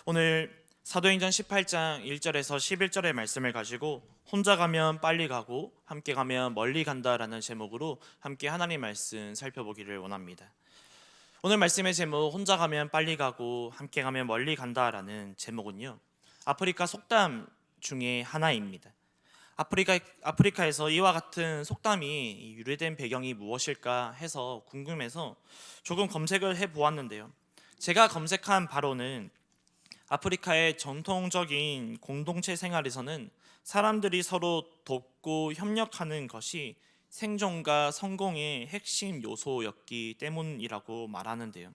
오늘 사도행전 18장 1절에서 11절의 말씀을 가지고 혼자 가면 빨리 가고 함께 가면 멀리 간다라는 제목으로 함께 하나님 말씀 살펴보기를 원합니다. 오늘 말씀의 제목 혼자 가면 빨리 가고 함께 가면 멀리 간다라는 제목은요, 아프리카 속담 중에 하나입니다. 아프리카에서 이와 같은 속담이 유래된 배경이 무엇일까 해서 궁금해서 조금 검색을 해 보았는데요. 제가 검색한 바로는 아프리카의 전통적인 공동체 생활에서는 사람들이 서로 돕고 협력하는 것이 생존과 성공의 핵심 요소였기 때문이라고 말하는데요.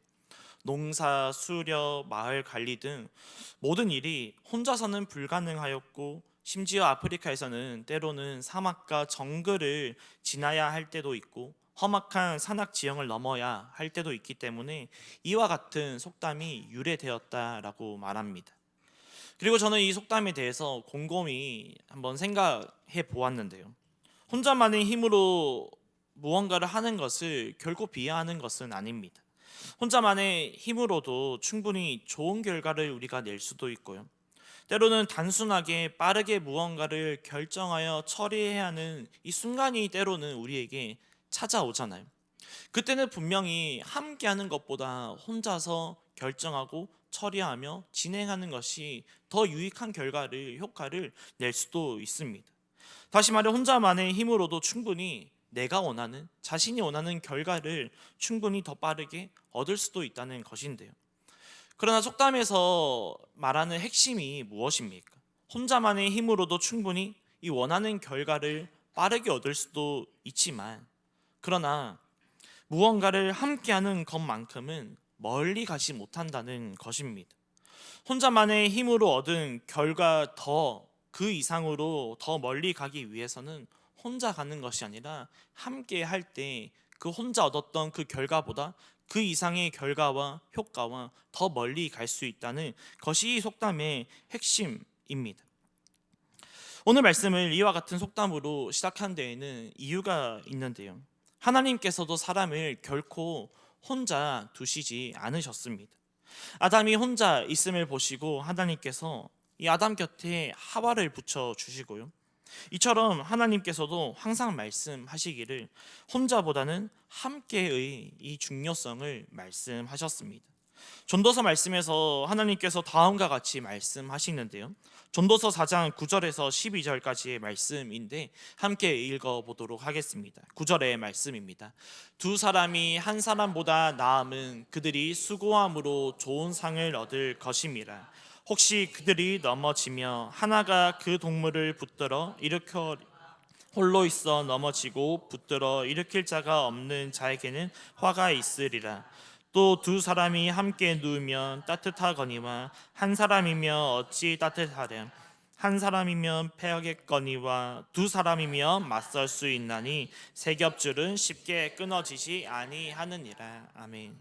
농사, 수렵, 마을 관리 등 모든 일이 혼자서는 불가능하였고, 심지어 아프리카에서는 때로는 사막과 정글을 지나야 할 때도 있고 험악한 산악 지형을 넘어야 할 때도 있기 때문에 이와 같은 속담이 유래되었다라고 말합니다. 그리고 저는 이 속담에 대해서 곰곰이 한번 생각해 보았는데요. 혼자만의 힘으로 무언가를 하는 것을 결코 비하하는 것은 아닙니다. 혼자만의 힘으로도 충분히 좋은 결과를 우리가 낼 수도 있고요. 때로는 단순하게 빠르게 무언가를 결정하여 처리해야 하는 이 순간이 때로는 우리에게 찾아오잖아요. 그때는 분명히 함께하는 것보다 혼자서 결정하고 처리하며 진행하는 것이 더 유익한 효과를 낼 수도 있습니다. 다시 말해, 혼자만의 힘으로도 충분히 내가 원하는, 자신이 원하는 결과를 충분히 더 빠르게 얻을 수도 있다는 것인데요. 그러나 속담에서 말하는 핵심이 무엇입니까? 혼자만의 힘으로도 충분히 이 원하는 결과를 빠르게 얻을 수도 있지만, 그러나 무언가를 함께하는 것만큼은 멀리 가지 못한다는 것입니다. 혼자만의 힘으로 얻은 결과 그 이상으로 더 멀리 가기 위해서는 혼자 가는 것이 아니라 함께 할 때 그 혼자 얻었던 그 결과보다 그 이상의 결과와 효과와 더 멀리 갈 수 있다는 것이 이 속담의 핵심입니다. 오늘 말씀을 이와 같은 속담으로 시작한 데에는 이유가 있는데요. 하나님께서도 사람을 결코 혼자 두시지 않으셨습니다. 아담이 혼자 있음을 보시고 하나님께서 이 아담 곁에 하와를 붙여 주시고요. 이처럼 하나님께서도 항상 말씀하시기를 혼자보다는 함께의 이 중요성을 말씀하셨습니다. 전도서 말씀에서 하나님께서 다음과 같이 말씀하시는데요. 전도서 4장 9절에서 12절까지의 말씀인데 함께 읽어보도록 하겠습니다. 9절의 말씀입니다. 두 사람이 한 사람보다 나음은 그들이 수고함으로 좋은 상을 얻을 것임이라. 혹시 그들이 넘어지며 하나가 그 동물을 붙들어 일으켜 홀로 있어 넘어지고 붙들어 일으킬 자가 없는 자에게는 화가 있으리라. 또 두 사람이 함께 누우면 따뜻하거니와 한 사람이면 어찌 따뜻하랴. 한 사람이면 패하겠거니와 두 사람이면 맞설 수 있나니 세 겹줄은 쉽게 끊어지지 아니하느니라. 아멘.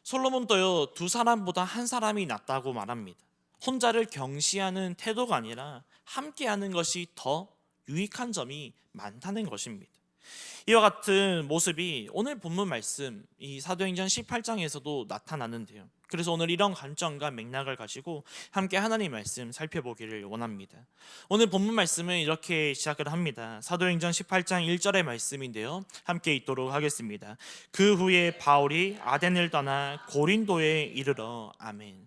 솔로몬도요, 두 사람보다 한 사람이 낫다고 말합니다. 혼자를 경시하는 태도가 아니라 함께하는 것이 더 유익한 점이 많다는 것입니다. 이와 같은 모습이 오늘 본문 말씀 이 사도행전 18장에서도 나타나는데요. 그래서 오늘 이런 관점과 맥락을 가지고 함께 하나님 말씀 살펴보기를 원합니다. 오늘 본문 말씀은 이렇게 시작을 합니다. 사도행전 18장 1절의 말씀인데요. 함께 읽도록 하겠습니다. 그 후에 바울이 아덴을 떠나 고린도에 이르러. 아멘.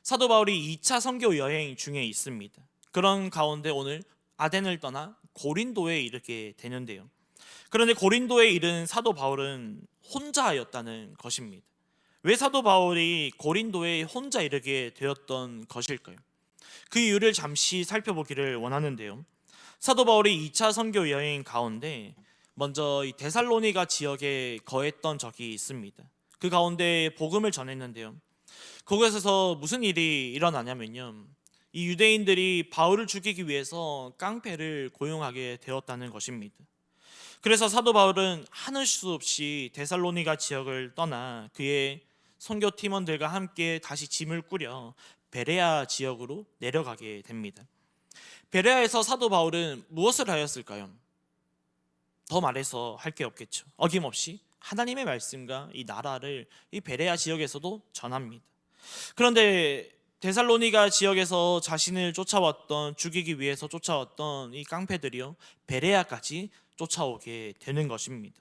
사도 바울이 2차 선교 여행 중에 있습니다. 그런 가운데 오늘 아덴을 떠나 고린도에 이르게 되는데요. 그런데 고린도에 이른 사도 바울은 혼자였다는 것입니다. 왜 사도 바울이 고린도에 혼자 이르게 되었던 것일까요? 그 이유를 잠시 살펴보기를 원하는데요. 사도 바울이 2차 선교 여행 가운데 먼저 이 데살로니가 지역에 거했던 적이 있습니다. 그 가운데 복음을 전했는데요. 거기서 무슨 일이 일어나냐면요, 이 유대인들이 바울을 죽이기 위해서 깡패를 고용하게 되었다는 것입니다. 그래서 사도 바울은 하늘 수 없이 데살로니가 지역을 떠나 그의 선교 팀원들과 함께 다시 짐을 꾸려 베레아 지역으로 내려가게 됩니다. 베레아에서 사도 바울은 무엇을 하였을까요? 더 말해서 할 게 없겠죠. 어김없이 하나님의 말씀과 이 나라를 이 베레아 지역에서도 전합니다. 그런데 데살로니가 지역에서 자신을 쫓아왔던, 죽이기 위해서 쫓아왔던 이 깡패들이요, 베레아까지 쫓아오게 되는 것입니다.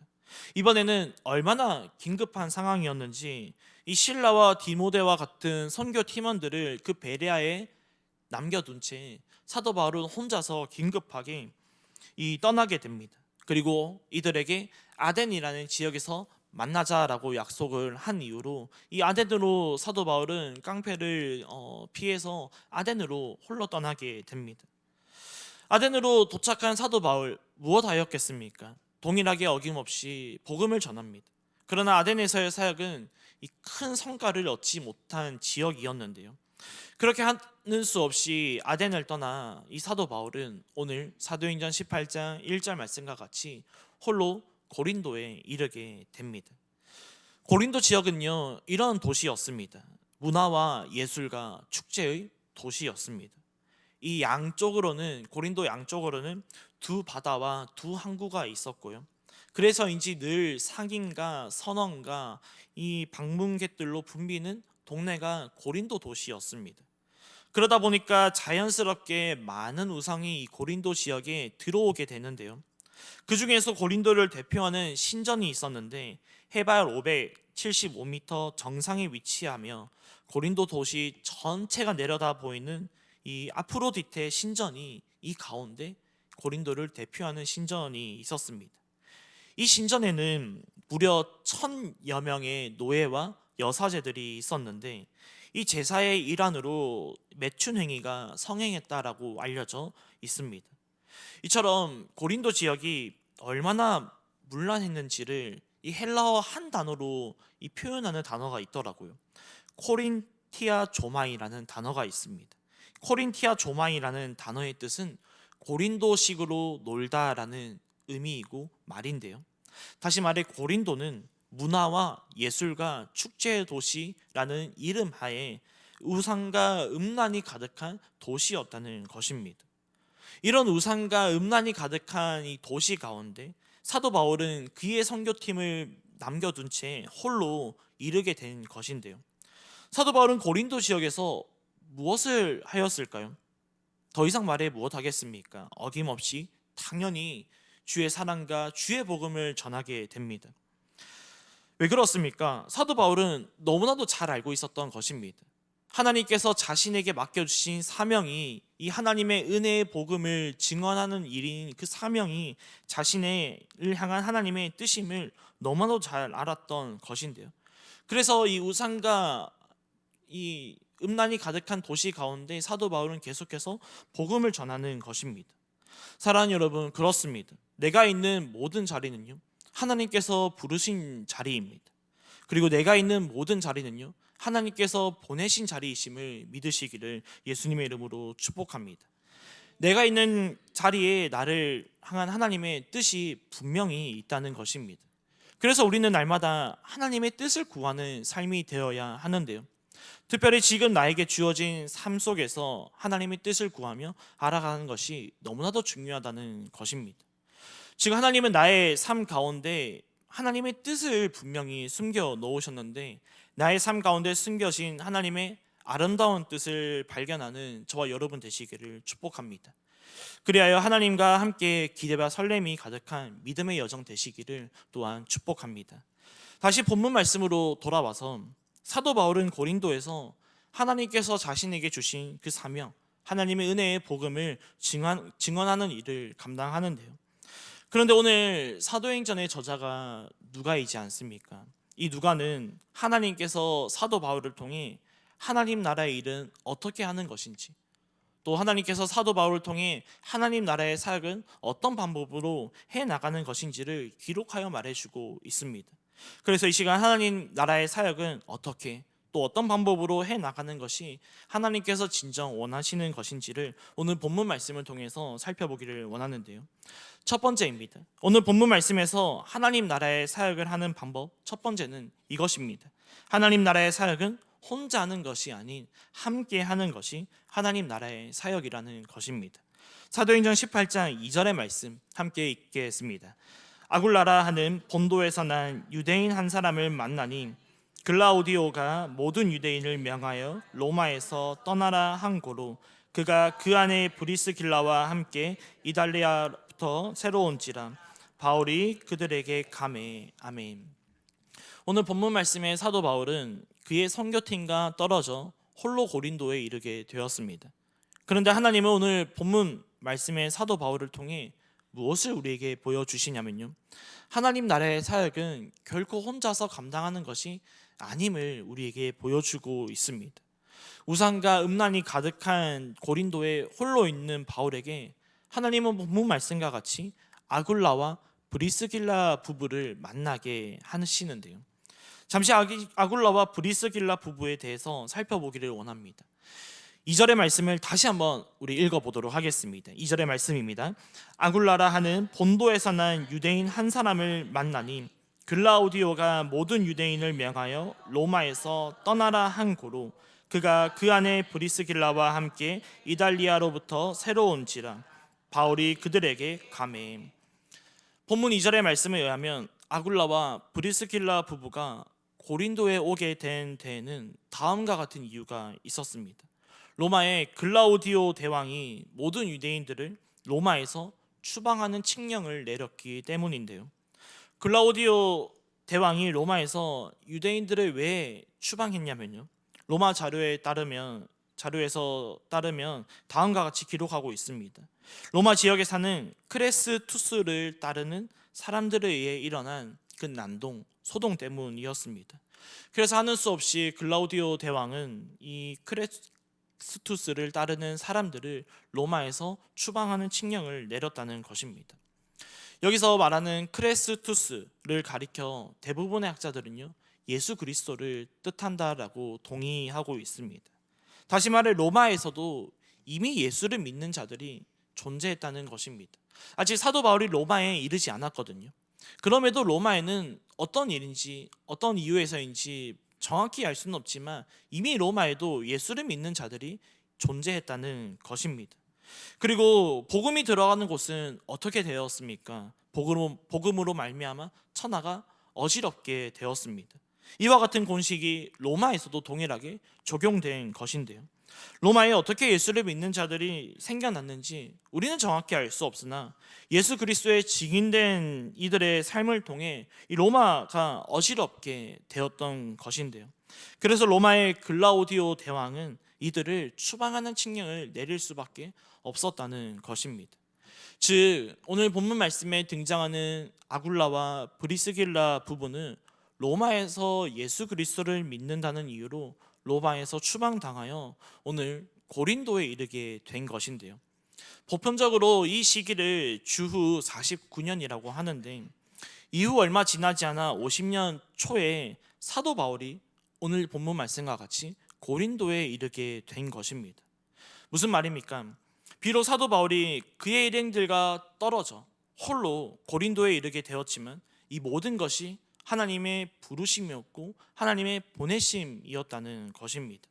이번에는 얼마나 긴급한 상황이었는지 이 실라와 디모데와 같은 선교 팀원들을 그 베레아에 남겨둔 채 사도 바울은 혼자서 긴급하게 떠나게 됩니다. 그리고 이들에게 아덴이라는 지역에서 만나자라고 약속을 한 이후로 이 아덴으로 사도 바울은 깡패를 피해서 아덴으로 홀로 떠나게 됩니다. 아덴으로 도착한 사도 바울, 무엇하였겠습니까? 동일하게 어김없이 복음을 전합니다. 그러나 아덴에서의 사역은 이 큰 성과를 얻지 못한 지역이었는데요, 그렇게 하는 수 없이 아덴을 떠나 이 사도 바울은 오늘 사도행전 18장 1절 말씀과 같이 홀로 고린도에 이르게 됩니다. 고린도 지역은요, 이런 도시였습니다. 문화와 예술과 축제의 도시였습니다. 이 양쪽으로는, 고린도 양쪽으로는 두 바다와 두 항구가 있었고요, 그래서인지 늘 상인과 선원과 이 방문객들로 붐비는 동네가 고린도 도시였습니다. 그러다 보니까 자연스럽게 많은 우상이 이 고린도 지역에 들어오게 되는데요, 그 중에서 고린도를 대표하는 신전이 있었는데 해발 575m 정상에 위치하며 고린도 도시 전체가 내려다 보이는 이 아프로디테 신전이 이 가운데 고린도를 대표하는 신전이 있었습니다. 이 신전에는 무려 1000여 명의 노예와 여사제들이 있었는데 이 제사의 일환으로 매춘 행위가 성행했다라고 알려져 있습니다. 이처럼 고린도 지역이 얼마나 문란했는지를 이 헬라어 한 단어로 표현하는 단어가 있더라고요. 코린티아 조마이라는 단어가 있습니다. 코린티아 조마이라는 단어의 뜻은 고린도식으로 놀다라는 의미이고 말인데요, 다시 말해 고린도는 문화와 예술과 축제의 도시라는 이름 하에 우상과 음란이 가득한 도시였다는 것입니다. 이런 우상과 음란이 가득한 이 도시 가운데 사도 바울은 그의 선교팀을 남겨둔 채 홀로 이르게 된 것인데요, 사도 바울은 고린도 지역에서 무엇을 하였을까요? 더 이상 말해 무엇하겠습니까? 어김없이 당연히 주의 사랑과 주의 복음을 전하게 됩니다. 왜 그렇습니까? 사도 바울은 너무나도 잘 알고 있었던 것입니다. 하나님께서 자신에게 맡겨주신 사명이, 이 하나님의 은혜의 복음을 증언하는 일인 그 사명이 자신을 향한 하나님의 뜻임을 너무나도 잘 알았던 것인데요, 그래서 이 우상과 이 음란이 가득한 도시 가운데 사도 바울은 계속해서 복음을 전하는 것입니다. 사랑하는 여러분, 그렇습니다. 내가 있는 모든 자리는요, 하나님께서 부르신 자리입니다. 그리고 내가 있는 모든 자리는요, 하나님께서 보내신 자리이심을 믿으시기를 예수님의 이름으로 축복합니다. 내가 있는 자리에 나를 향한 하나님의 뜻이 분명히 있다는 것입니다. 그래서 우리는 날마다 하나님의 뜻을 구하는 삶이 되어야 하는데요, 특별히 지금 나에게 주어진 삶 속에서 하나님의 뜻을 구하며 알아가는 것이 너무나도 중요하다는 것입니다. 지금 하나님은 나의 삶 가운데 하나님의 뜻을 분명히 숨겨 놓으셨는데, 나의 삶 가운데 숨겨진 하나님의 아름다운 뜻을 발견하는 저와 여러분 되시기를 축복합니다. 그리하여 하나님과 함께 기대와 설렘이 가득한 믿음의 여정 되시기를 또한 축복합니다. 다시 본문 말씀으로 돌아와서 사도 바울은 고린도에서 하나님께서 자신에게 주신 그 사명, 하나님의 은혜의 복음을 증언하는 일을 감당하는데요, 그런데 오늘 사도행전의 저자가 누가이지 않습니까? 이 누가는 하나님께서 사도 바울을 통해 하나님 나라의 일은 어떻게 하는 것인지, 또 하나님께서 사도 바울을 통해 하나님 나라의 사역은 어떤 방법으로 해나가는 것인지를 기록하여 말해주고 있습니다. 그래서 이 시간 하나님 나라의 사역은 어떻게, 또 어떤 방법으로 해나가는 것이 하나님께서 진정 원하시는 것인지를 오늘 본문 말씀을 통해서 살펴보기를 원하는데요, 첫 번째입니다. 오늘 본문 말씀에서 하나님 나라의 사역을 하는 방법, 첫 번째는 이것입니다. 하나님 나라의 사역은 혼자 하는 것이 아닌 함께 하는 것이 하나님 나라의 사역이라는 것입니다. 사도행전 18장 2절의 말씀 함께 읽겠습니다. 아굴라라 하는 본도에서 난 유대인 한 사람을 만나니 글라우디오가 모든 유대인을 명하여 로마에서 떠나라 한 고로 그가 그 안에 브리스길라와 함께 이달리아부터 새로 온지라 바울이 그들에게 가매. 아멘. 오늘 본문 말씀의 사도 바울은 그의 선교팀과 떨어져 홀로 고린도에 이르게 되었습니다. 그런데 하나님은 오늘 본문 말씀의 사도 바울을 통해 무엇을 우리에게 보여주시냐면요, 하나님 나라의 사역은 결코 혼자서 감당하는 것이 아님을 우리에게 보여주고 있습니다. 우상과 음란이 가득한 고린도에 홀로 있는 바울에게 하나님은 본문 말씀과 같이 아굴라와 브리스길라 부부를 만나게 하시는데요, 잠시 아굴라와 브리스길라 부부에 대해서 살펴보기를 원합니다. 2절의 말씀을 다시 한번 우리 읽어보도록 하겠습니다. 2절의 말씀입니다. 아굴라라 하는 본도에서 난 유대인 한 사람을 만나니 글라우디오가 모든 유대인을 명하여 로마에서 떠나라 한 고로 그가 그 안에 브리스길라와 함께 이달리아로부터 새로 온지라 바울이 그들에게 가매. 본문 2절의 말씀에 의하면 아굴라와 브리스길라 부부가 고린도에 오게 된 데에는 다음과 같은 이유가 있었습니다. 로마의 글라우디오 대왕이 모든 유대인들을 로마에서 추방하는 칙령을 내렸기 때문인데요, 글라우디오 대왕이 로마에서 유대인들을 왜 추방했냐면요, 로마 자료에서 따르면 다음과 같이 기록하고 있습니다. 로마 지역에 사는 크레스투스를 따르는 사람들에 의해 일어난 그 난동, 소동 때문이었습니다. 그래서 하는 수 없이 글라우디오 대왕은 이 크레스투스를 따르는 사람들을 로마에서 추방하는 칙령을 내렸다는 것입니다. 여기서 말하는 크레스투스를 가리켜 대부분의 학자들은요, 예수 그리스도를 뜻한다라고 동의하고 있습니다. 다시 말해 로마에서도 이미 예수를 믿는 자들이 존재했다는 것입니다. 아직 사도 바울이 로마에 이르지 않았거든요. 그럼에도 로마에는 어떤 일인지 어떤 이유에서인지 정확히 알 수는 없지만 이미 로마에도 예수를 믿는 자들이 존재했다는 것입니다. 그리고 복음이 들어가는 곳은 어떻게 되었습니까? 복음으로 말미암아 천하가 어지럽게 되었습니다. 이와 같은 공식이 로마에서도 동일하게 적용된 것인데요, 로마에 어떻게 예수를 믿는 자들이 생겨났는지 우리는 정확히 알 수 없으나 예수 그리스도의 증인된 이들의 삶을 통해 이 로마가 어지럽게 되었던 것인데요, 그래서 로마의 글라우디오 대왕은 이들을 추방하는 칙령을 내릴 수밖에 없었다는 것입니다. 즉 오늘 본문 말씀에 등장하는 아굴라와 브리스길라 부부는 로마에서 예수 그리스도를 믿는다는 이유로 로마에서 추방당하여 오늘 고린도에 이르게 된 것인데요, 보편적으로 이 시기를 주후 49년이라고 하는데 이후 얼마 지나지 않아 50년 초에 사도 바울이 오늘 본문 말씀과 같이 고린도에 이르게 된 것입니다. 무슨 말입니까? 비록 사도 바울이 그의 일행들과 떨어져 홀로 고린도에 이르게 되었지만 이 모든 것이 하나님의 부르심이었고 하나님의 보내심이었다는 것입니다.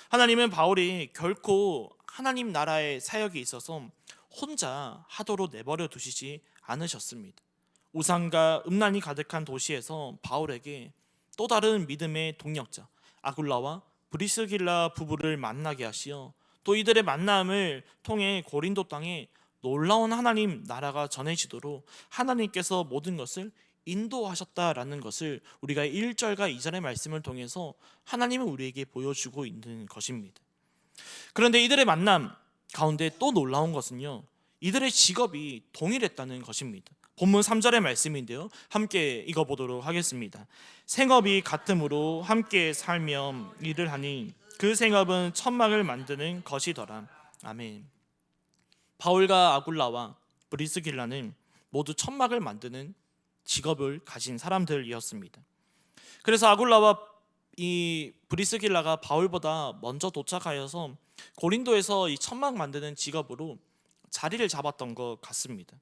하나님은 바울이 결코 하나님 나라의 사역에 있어서 혼자 하도록 내버려 두시지 않으셨습니다. 우상과 음란이 가득한 도시에서 바울에게 또 다른 믿음의 동력자 아굴라와 브리스길라 부부를 만나게 하시어 또 이들의 만남을 통해 고린도 땅에 놀라운 하나님 나라가 전해지도록 하나님께서 모든 것을 인도하셨다라는 것을 우리가 1절과 2절의 말씀을 통해서 하나님은 우리에게 보여주고 있는 것입니다. 그런데 이들의 만남 가운데 또 놀라운 것은요, 이들의 직업이 동일했다는 것입니다. 본문 3절의 말씀인데요, 함께 읽어보도록 하겠습니다. 생업이 같으므로 함께 살며 일을 하니 그 생업은 천막을 만드는 것이더라. 아멘. 바울과 아굴라와 브리스길라는 모두 천막을 만드는 직업을 가진 사람들이었습니다. 그래서 아굴라와 이 브리스길라가 바울보다 먼저 도착하여서 고린도에서 이 천막 만드는 직업으로 자리를 잡았던 것 같습니다.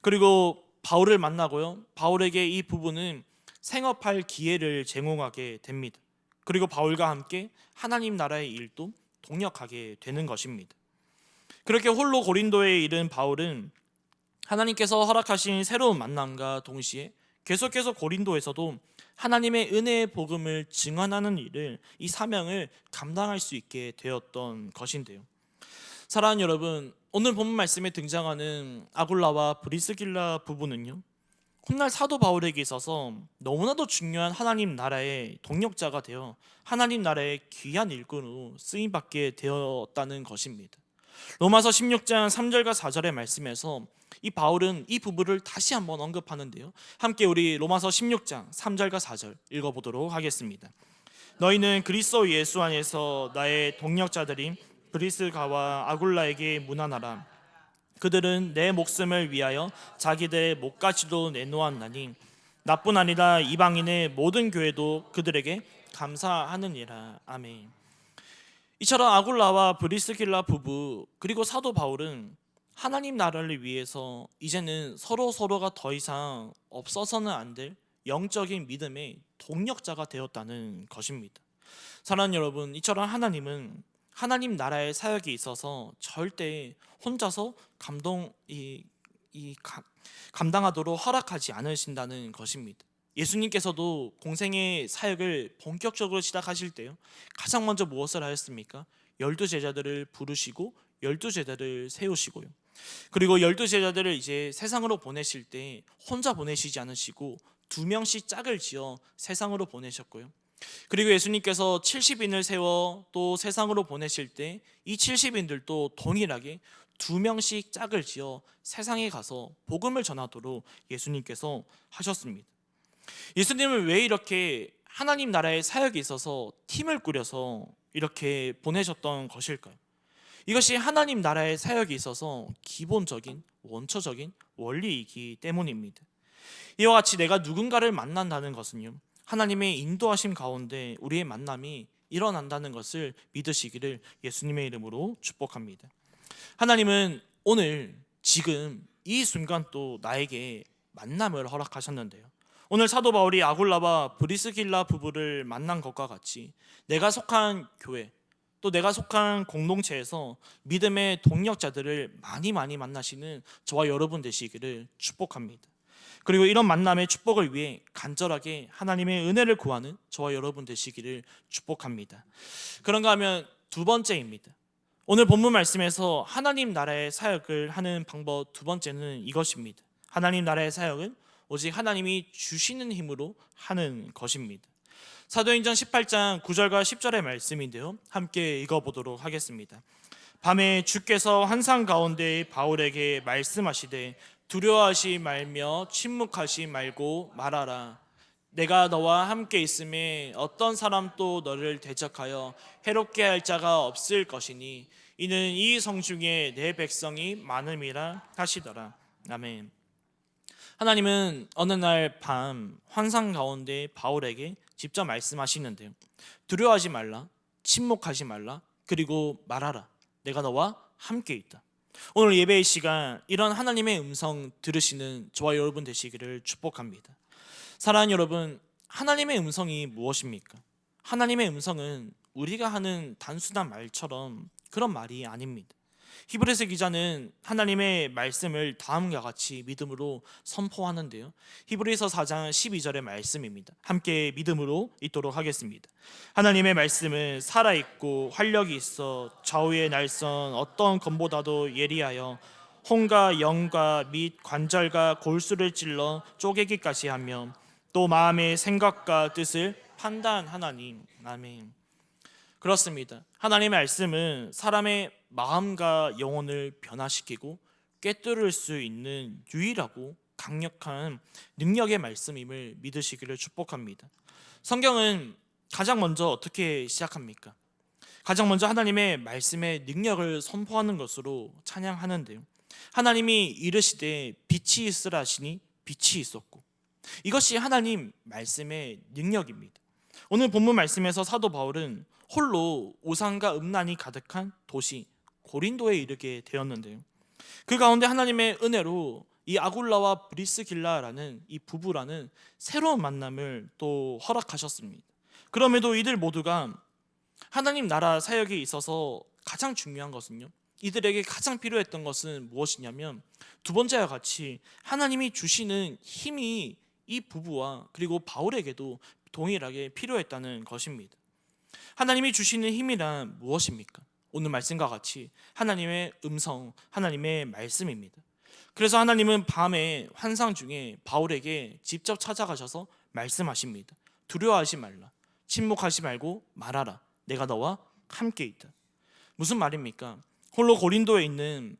그리고 바울을 만나고요, 바울에게 이 부부는 생업할 기회를 제공하게 됩니다. 그리고 바울과 함께 하나님 나라의 일도 동역하게 되는 것입니다. 그렇게 홀로 고린도에 이른 바울은 하나님께서 허락하신 새로운 만남과 동시에 계속해서 고린도에서도 하나님의 은혜의 복음을 증언하는 일을, 이 사명을 감당할 수 있게 되었던 것인데요. 사랑하는 여러분, 오늘 본문 말씀에 등장하는 아굴라와 브리스길라 부부는요, 훗날 사도 바울에게 있어서 너무나도 중요한 하나님 나라의 동력자가 되어 하나님 나라의 귀한 일꾼으로 쓰임받게 되었다는 것입니다. 로마서 16장 3절과 4절의 말씀에서 이 바울은 이 부부를 다시 한번 언급하는데요, 함께 우리 로마서 16장 3절과 4절 읽어보도록 하겠습니다. 너희는 그리스도 예수 안에서 나의 동력자들인 브리스가와 아굴라에게 문안하라. 그들은 내 목숨을 위하여 자기들의 목까지도 내놓았나니 나뿐 아니라 이방인의 모든 교회도 그들에게 감사하느니라. 아멘. 이처럼 아굴라와 브리스길라 부부 그리고 사도 바울은 하나님 나라를 위해서 이제는 서로가 더 이상 없어서는 안 될 영적인 믿음의 동력자가 되었다는 것입니다. 사랑하는 여러분, 이처럼 하나님은 하나님 나라의 사역에 있어서 절대 혼자서 감당하도록 허락하지 않으신다는 것입니다. 예수님께서도 공생의 사역을 본격적으로 시작하실 때요, 가장 먼저 무엇을 하셨습니까? 12제자들을 부르시고 12제자를 세우시고요, 그리고 12제자들을 이제 세상으로 보내실 때 혼자 보내시지 않으시고 2명씩 짝을 지어 세상으로 보내셨고요, 그리고 예수님께서 70인을 세워 또 세상으로 보내실 때 이 70인들도 동일하게 2명씩 짝을 지어 세상에 가서 복음을 전하도록 예수님께서 하셨습니다. 예수님은 왜 이렇게 하나님 나라의 사역에 있어서 팀을 꾸려서 이렇게 보내셨던 것일까요? 이것이 하나님 나라의 사역에 있어서 기본적인 원초적인 원리이기 때문입니다. 이와 같이 내가 누군가를 만난다는 것은요, 하나님의 인도하심 가운데 우리의 만남이 일어난다는 것을 믿으시기를 예수님의 이름으로 축복합니다. 하나님은 오늘 지금 이 순간 또 나에게 만남을 허락하셨는데요, 오늘 사도 바울이 아굴라와 브리스길라 부부를 만난 것과 같이 내가 속한 교회, 또 내가 속한 공동체에서 믿음의 동력자들을 많이 만나시는 저와 여러분 되시기를 축복합니다. 그리고 이런 만남의 축복을 위해 간절하게 하나님의 은혜를 구하는 저와 여러분 되시기를 축복합니다. 그런가 하면 두 번째입니다. 오늘 본문 말씀에서 하나님 나라의 사역을 하는 방법 두 번째는 이것입니다. 하나님 나라의 사역은 오직 하나님이 주시는 힘으로 하는 것입니다. 사도행전 18장 9절과 10절의 말씀인데요, 함께 읽어보도록 하겠습니다. 밤에 주께서 환상 가운데 바울에게 말씀하시되 두려워하지 말며 침묵하지 말고 말하라. 내가 너와 함께 있음에 어떤 사람도 너를 대적하여 해롭게 할 자가 없을 것이니 이는 이 성중에 내 백성이 많음이라 하시더라. 아멘. 하나님은 어느 날 밤 환상 가운데 바울에게 직접 말씀하시는데요, 두려워하지 말라, 침묵하지 말라, 그리고 말하라. 내가 너와 함께 있다. 오늘 예배의 시간 이런 하나님의 음성 들으시는 저와 여러분 되시기를 축복합니다. 사랑하는 여러분, 하나님의 음성이 무엇입니까? 하나님의 음성은 우리가 하는 단순한 말처럼 그런 말이 아닙니다. 히브리서 기자는 하나님의 말씀을 다음과 같이 믿음으로 선포하는데요, 히브리서 4장 12절의 말씀입니다. 함께 믿음으로 읽도록 하겠습니다. 하나님의 말씀은 살아있고 활력이 있어 좌우의 날선 어떤 검보다도 예리하여 혼과 영과 및 관절과 골수를 찔러 쪼개기까지 하며 또 마음의 생각과 뜻을 판단하나니. 아멘. 그렇습니다. 하나님의 말씀은 사람의 마음과 영혼을 변화시키고 꿰뚫을 수 있는 유일하고 강력한 능력의 말씀임을 믿으시기를 축복합니다. 성경은 가장 먼저 어떻게 시작합니까? 가장 먼저 하나님의 말씀의 능력을 선포하는 것으로 찬양하는데요, 하나님이 이르시되 빛이 있으라 하시니 빛이 있었고, 이것이 하나님 말씀의 능력입니다. 오늘 본문 말씀에서 사도 바울은 홀로 오산과 음란이 가득한 도시 고린도에 이르게 되었는데요, 그 가운데 하나님의 은혜로 이 아굴라와 브리스길라라는 이 부부라는 새로운 만남을 또 허락하셨습니다. 그럼에도 이들 모두가 하나님 나라 사역에 있어서 가장 중요한 것은요, 이들에게 가장 필요했던 것은 무엇이냐면 두 번째와 같이 하나님이 주시는 힘이 이 부부와 그리고 바울에게도 동일하게 필요했다는 것입니다. 하나님이 주시는 힘이란 무엇입니까? 오늘 말씀과 같이 하나님의 음성, 하나님의 말씀입니다. 그래서 하나님은 밤에 환상 중에 바울에게 직접 찾아가셔서 말씀하십니다. 두려워하지 말라. 침묵하지 말고 말하라. 내가 너와 함께 있다. 무슨 말입니까? 홀로 고린도에 있는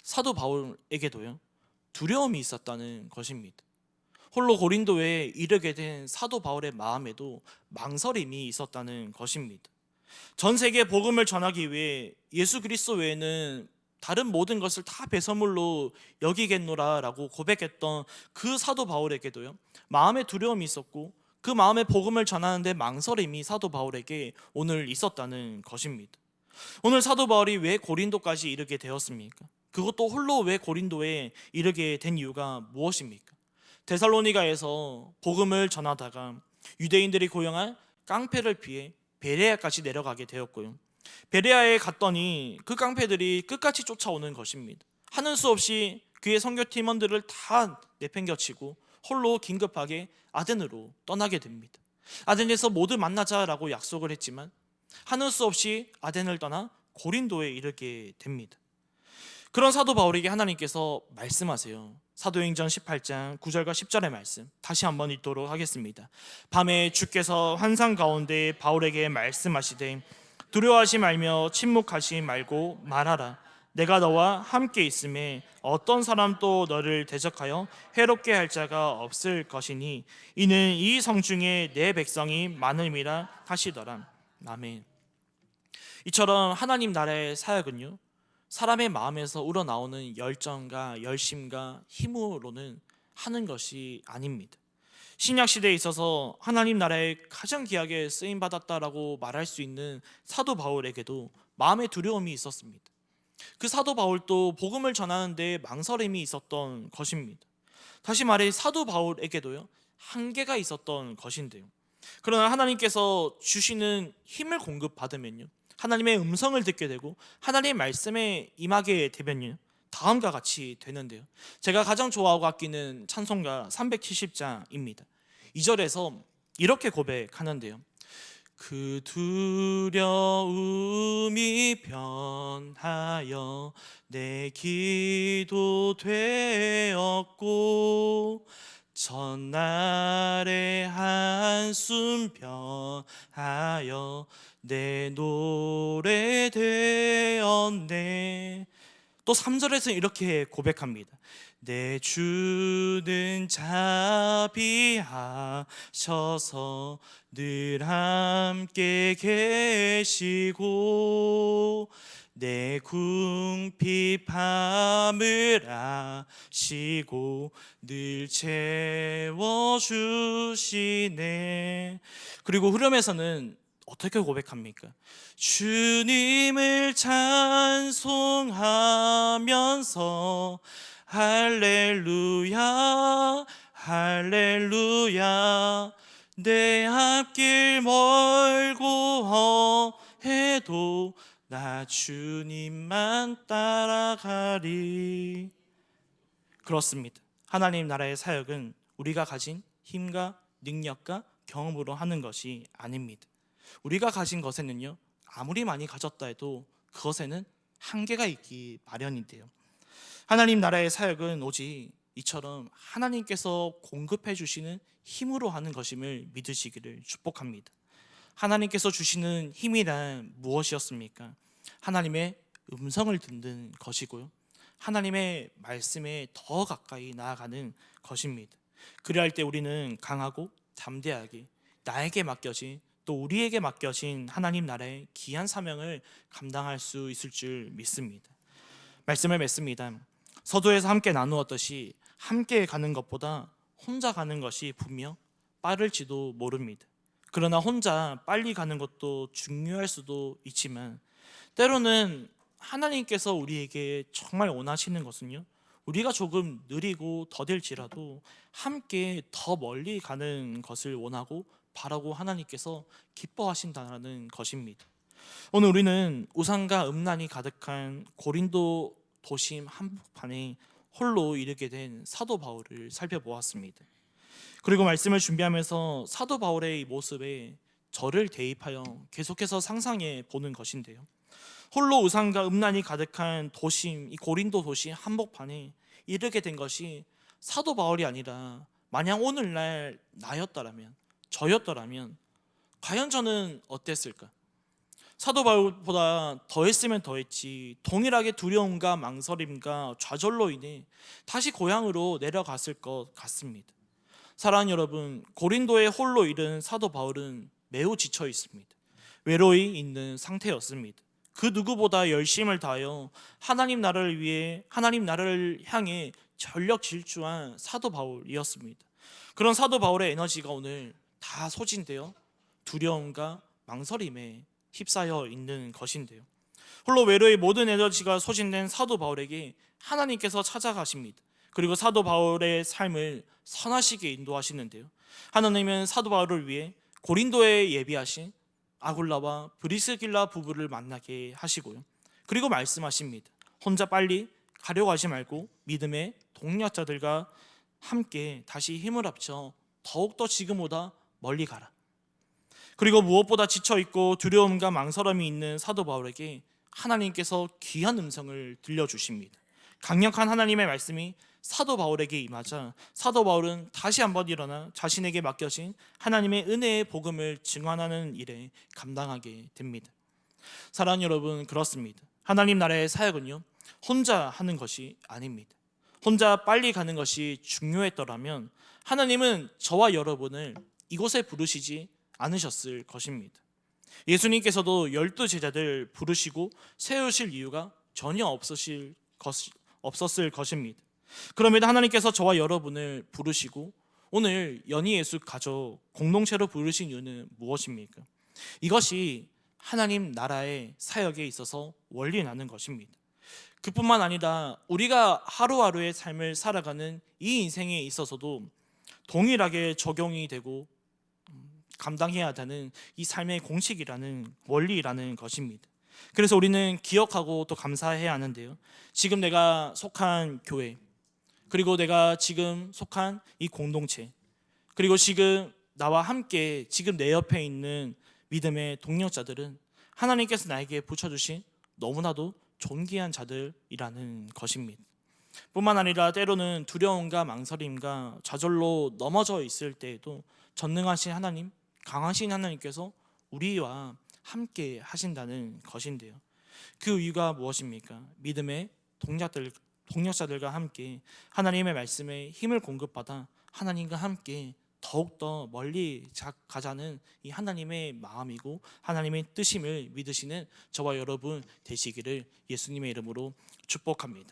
사도 바울에게도요, 두려움이 있었다는 것입니다. 홀로 고린도에 이르게 된 사도 바울의 마음에도 망설임이 있었다는 것입니다. 전 세계에 복음을 전하기 위해 예수 그리스도 외에는 다른 모든 것을 다 배설물로 여기겠노라라고 고백했던 그 사도 바울에게도요, 마음에 두려움이 있었고 그 마음에 복음을 전하는데 망설임이 사도 바울에게 오늘 있었다는 것입니다. 오늘 사도 바울이 왜 고린도까지 이르게 되었습니까? 그것도 홀로 왜 고린도에 이르게 된 이유가 무엇입니까? 데살로니가에서 복음을 전하다가 유대인들이 고용한 깡패를 피해 베레아까지 내려가게 되었고요, 베레아에 갔더니 그 깡패들이 끝까지 쫓아오는 것입니다. 하는 수 없이 그의 선교 팀원들을 다 내팽겨치고 홀로 긴급하게 아덴으로 떠나게 됩니다. 아덴에서 모두 만나자라고 약속을 했지만 하는 수 없이 아덴을 떠나 고린도에 이르게 됩니다. 그런 사도 바울에게 하나님께서 말씀하세요. 사도행전 18장 9절과 10절의 말씀 다시 한번 읽도록 하겠습니다. 밤에 주께서 환상 가운데 바울에게 말씀하시되 두려워하지 말며 침묵하지 말고 말하라. 내가 너와 함께 있음에 어떤 사람도 너를 대적하여 해롭게 할 자가 없을 것이니 이는 이 성중에 내 백성이 많음이라 하시더라. 아멘. 이처럼 하나님 나라의 사역은요, 사람의 마음에서 우러나오는 열정과 열심과 힘으로는 하는 것이 아닙니다. 신약 시대에 있어서 하나님 나라에 가장 귀하게 쓰임 받았다라고 말할 수 있는 사도 바울에게도 마음의 두려움이 있었습니다. 그 사도 바울도 복음을 전하는데 망설임이 있었던 것입니다. 다시 말해 사도 바울에게도요, 한계가 있었던 것인데요, 그러나 하나님께서 주시는 힘을 공급받으면요, 하나님의 음성을 듣게 되고 하나님의 말씀에 임하게 되면요, 다음과 같이 되는데요, 제가 가장 좋아하고 아끼는 찬송가 370장입니다. 2절에서 이렇게 고백하는데요, 그 두려움이 변하여 내 기도 되었고 전날의 한숨 변하여 내 노래 되었네. 또 3절에서 이렇게 고백합니다. 내 주는 자비하셔서 늘 함께 계시고 내 궁핍함을 아시고 늘 채워주시네. 그리고 후렴에서는 어떻게 고백합니까? 주님을 찬송하면서 할렐루야 할렐루야 내 앞길 멀고 해도 나 주님만 따라가리. 그렇습니다. 하나님 나라의 사역은 우리가 가진 힘과 능력과 경험으로 하는 것이 아닙니다. 우리가 가진 것에는요, 아무리 많이 가졌다 해도 그것에는 한계가 있기 마련인데요, 하나님 나라의 사역은 오직 이처럼 하나님께서 공급해 주시는 힘으로 하는 것임을 믿으시기를 축복합니다. 하나님께서 주시는 힘이란 무엇이었습니까? 하나님의 음성을 듣는 것이고요, 하나님의 말씀에 더 가까이 나아가는 것입니다. 그리할 때 우리는 강하고 담대하게 나에게 맡겨진, 또 우리에게 맡겨진 하나님 나라의 귀한 사명을 감당할 수 있을 줄 믿습니다. 말씀을 맺습니다. 서두에서 함께 나누었듯이 함께 가는 것보다 혼자 가는 것이 분명 빠를지도 모릅니다. 그러나 혼자 빨리 가는 것도 중요할 수도 있지만 때로는 하나님께서 우리에게 정말 원하시는 것은요, 우리가 조금 느리고 더딜지라도 함께 더 멀리 가는 것을 원하고 바라고 하나님께서 기뻐하신다는 것입니다. 오늘 우리는 우상과 음란이 가득한 고린도 도심 한복판에 홀로 이르게 된 사도 바울을 살펴보았습니다. 그리고 말씀을 준비하면서 사도 바울의 이 모습에 저를 대입하여 계속해서 상상해 보는 것인데요. 홀로 우상과 음란이 가득한 도심, 이 고린도 도시 한복판에 이르게 된 것이 사도 바울이 아니라 만약 오늘날 나였더라면, 저였더라면 과연 저는 어땠을까? 사도 바울보다 더했으면 더했지 동일하게 두려움과 망설임과 좌절로 인해 다시 고향으로 내려갔을 것 같습니다. 사랑하는 여러분, 고린도에 홀로 잃은 사도 바울은 매우 지쳐 있습니다. 외로이 있는 상태였습니다. 그 누구보다 열심을 다하여 하나님 나라를 위해, 하나님 나라를 향해 전력 질주한 사도 바울이었습니다. 그런 사도 바울의 에너지가 오늘 다 소진되어 두려움과 망설임에 휩싸여 있는 것인데요. 홀로 외로이 모든 에너지가 소진된 사도 바울에게 하나님께서 찾아가십니다. 그리고 사도 바울의 삶을 선하시게 인도하시는데요. 하나님은 사도 바울을 위해 고린도에 예비하신 아굴라와 브리스길라 부부를 만나게 하시고요. 그리고 말씀하십니다. 혼자 빨리 가려고 하지 말고 믿음의 동력자들과 함께 다시 힘을 합쳐 더욱더 지금보다 멀리 가라. 그리고 무엇보다 지쳐있고 두려움과 망설임이 있는 사도 바울에게 하나님께서 귀한 음성을 들려주십니다. 강력한 하나님의 말씀이 사도 바울에게 임하자 사도 바울은 다시 한번 일어나 자신에게 맡겨진 하나님의 은혜의 복음을 증언하는 일에 감당하게 됩니다. 사랑하는 여러분, 그렇습니다. 하나님 나라의 사역은요, 혼자 하는 것이 아닙니다. 혼자 빨리 가는 것이 중요했더라면 하나님은 저와 여러분을 이곳에 부르시지 않으셨을 것입니다. 예수님께서도 12 제자들 부르시고 세우실 이유가 전혀 없었을 것입니다. 그럼에도 하나님께서 저와 여러분을 부르시고 오늘 연희예수 가족 공동체로 부르신 이유는 무엇입니까? 이것이 하나님 나라의 사역에 있어서 원리 나는 것입니다. 그뿐만 아니라 우리가 하루하루의 삶을 살아가는 이 인생에 있어서도 동일하게 적용이 되고 감당해야 하는 이 삶의 공식이라는 원리라는 것입니다. 그래서 우리는 기억하고 또 감사해야 하는데요. 지금 내가 속한 교회, 그리고 내가 지금 속한 이 공동체, 그리고 지금 나와 함께 지금 내 옆에 있는 믿음의 동력자들은 하나님께서 나에게 붙여주신 너무나도 존귀한 자들이라는 것입니다. 뿐만 아니라 때로는 두려움과 망설임과 좌절로 넘어져 있을 때에도 전능하신 하나님, 강하신 하나님께서 우리와 함께 하신다는 것인데요. 그 이유가 무엇입니까? 믿음의 동력자들과 함께 하나님의 말씀에 힘을 공급받아 하나님과 함께 더욱더 멀리 가자는 이 하나님의 마음이고 하나님의 뜻임을 믿으시는 저와 여러분 되시기를 예수님의 이름으로 축복합니다.